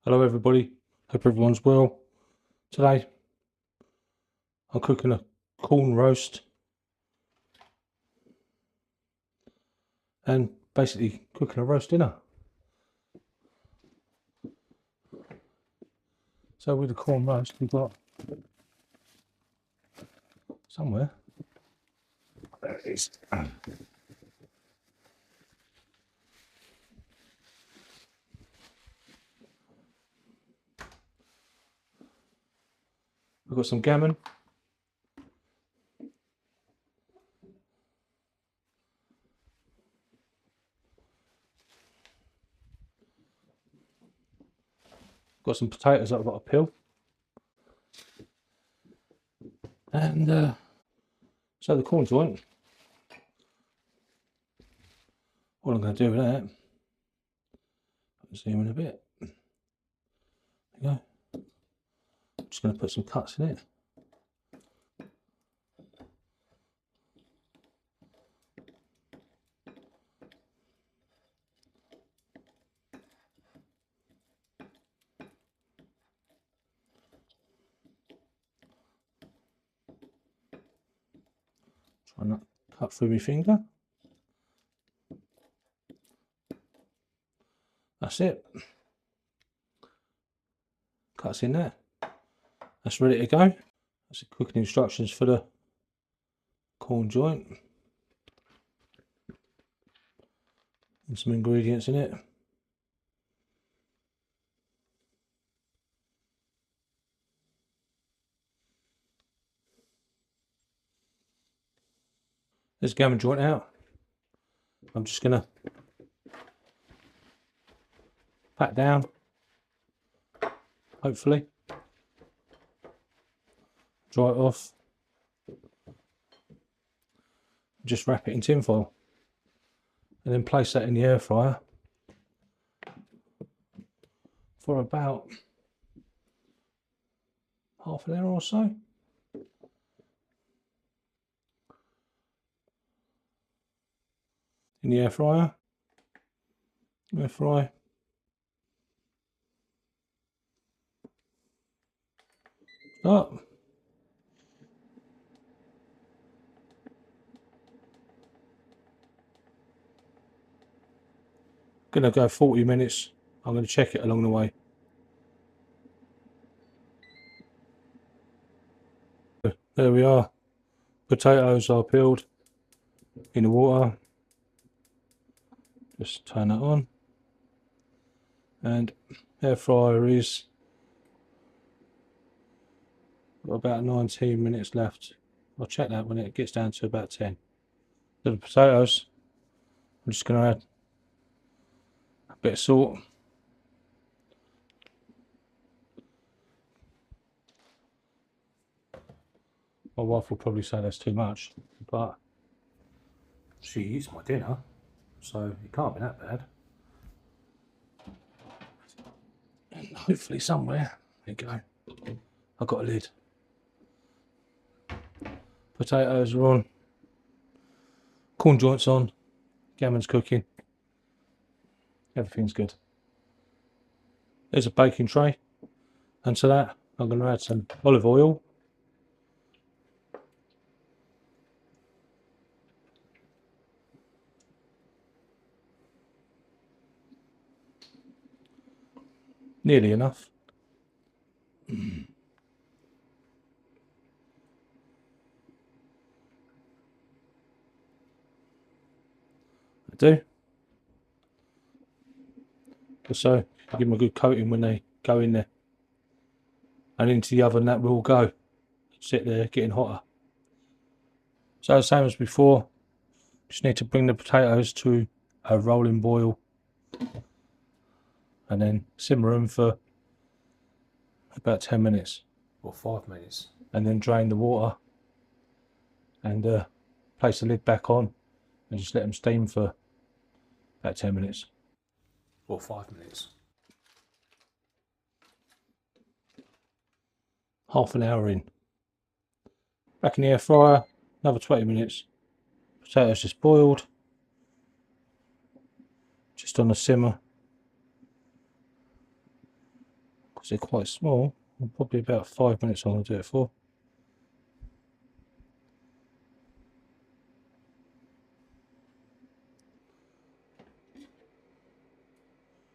Hello everybody, hope everyone's well. Today I'm cooking a corn roast and basically cooking a roast dinner. So with the corn roast we've got somewhere, there it is. We've got some gammon, got some potatoes that I've got to peel, and so the corn joint. What I'm going to do with that, I'll see you in a bit. There you go. I'm just going to put some cuts in it. Try not to cut through my finger. That's it. Cuts in there. That's ready to go. That's the cooking instructions for the corn joint. And some ingredients in it. There's gammon joint out. I'm just going to pat down, hopefully, dry it off, just wrap it in tin foil and then place that in the air fryer for about half an hour or so. In the air fryer, air fry. Start. Gonna go 40 minutes. I'm gonna check it along the way. There we are. Potatoes are peeled in the water. Just turn that on. And air fryer is got about 19 minutes left. I'll check that when it gets down to about 10. So the potatoes, I'm just going to add a bit of salt. My wife will probably say that's too much, but she eats my dinner, so it can't be that bad. And hopefully somewhere, there you go, I've got a lid. Potatoes are on, corn joints on, gammon's cooking, everything's good. There's a baking tray, and to that I'm going to add some olive oil. Nearly enough. I do. So give them a good coating when they go in there. And into the oven that will go. Sit there getting hotter. So same as before, just need to bring the potatoes to a rolling boil and then simmer them for about 10 minutes or 5 minutes, and then drain the water and place the lid back on and just let them steam for about 10 minutes or 5 minutes. Half an hour in. Back in the air fryer, another 20 minutes. Potatoes just boiled, just on a simmer. because they're quite small. Probably about 5 minutes I'm going to do it for.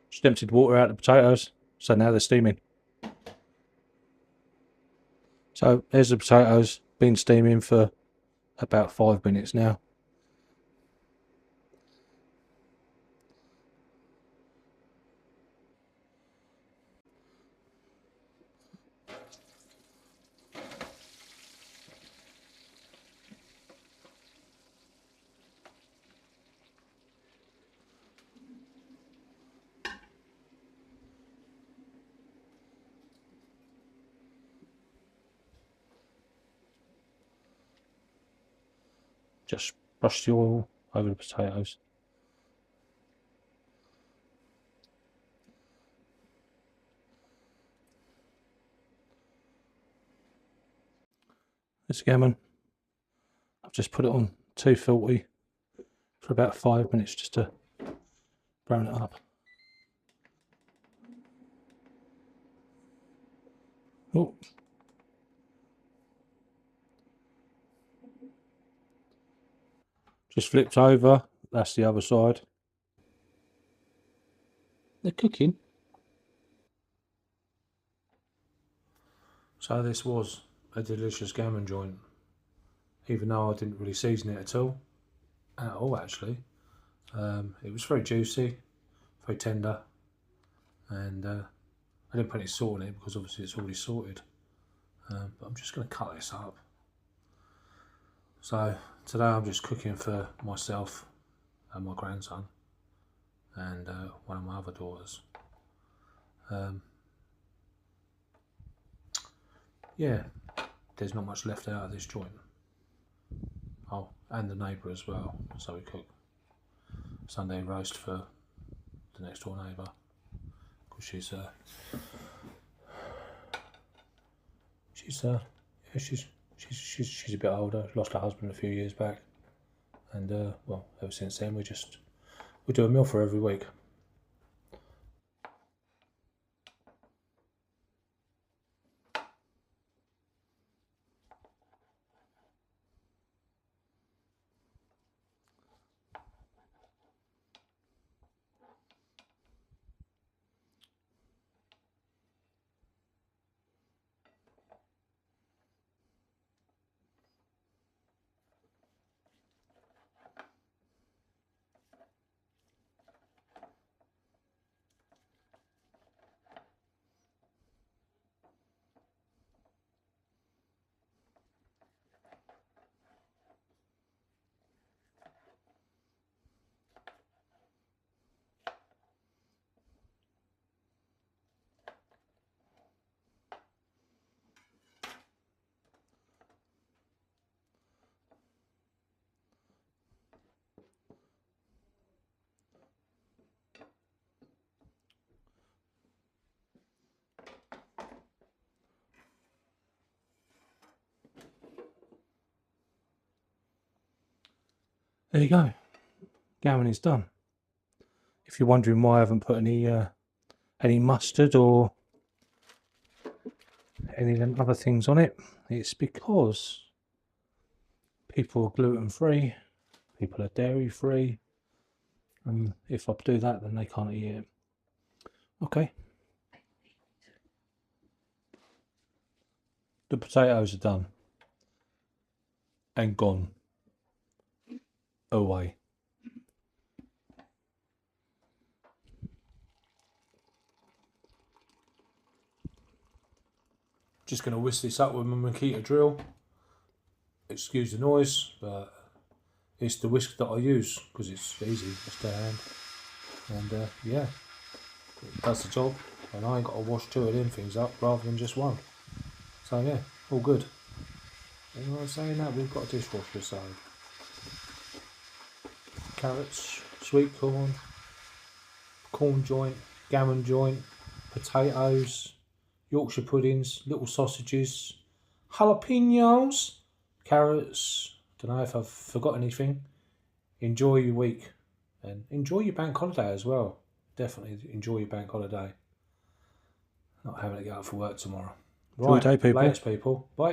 Just emptied water out of the potatoes, so now they're steaming. So there's the potatoes, been steaming for about 5 minutes now. Just brush the oil over the potatoes. This gammon, I've just put it on 240 for about 5 minutes just to brown it up. Oh. Just flipped over, that's the other side. They're cooking. So this was a delicious gammon joint, even though I didn't really season it at all actually. It was very juicy, very tender, and I didn't put any salt in it because obviously it's already salted. But I'm just going to cut this up. So today I'm just cooking for myself and my grandson and one of my other daughters. Yeah, there's not much left out of this joint. Oh, and the neighbour as well. So we cook Sunday roast for the next door neighbour because she's a bit older. Lost her husband a few years back, and well, ever since then we do a meal for her every week. There you go. Gammon is done. If you're wondering why I haven't put any mustard or any of them other things on it, it's because people are gluten free, people are dairy free, and if I do that then they can't eat it. Okay. The potatoes are done and gone away. Just going to whisk this up with my Makita drill. Excuse the noise, but it's the whisk that I use because it's easy, just to hand. And yeah, it does the job, and I ain't got to wash two of them things up rather than just one. So yeah, all good. And while I'm saying that, we've got a dishwasher, so carrots, sweet corn, corn joint, gammon joint, potatoes, Yorkshire puddings, little sausages, jalapenos, carrots. Don't know if I've forgot anything. Enjoy your week and enjoy your bank holiday as well. Definitely enjoy your bank holiday. not having to go out for work tomorrow. Enjoy your day, people. Latest, people. Bye.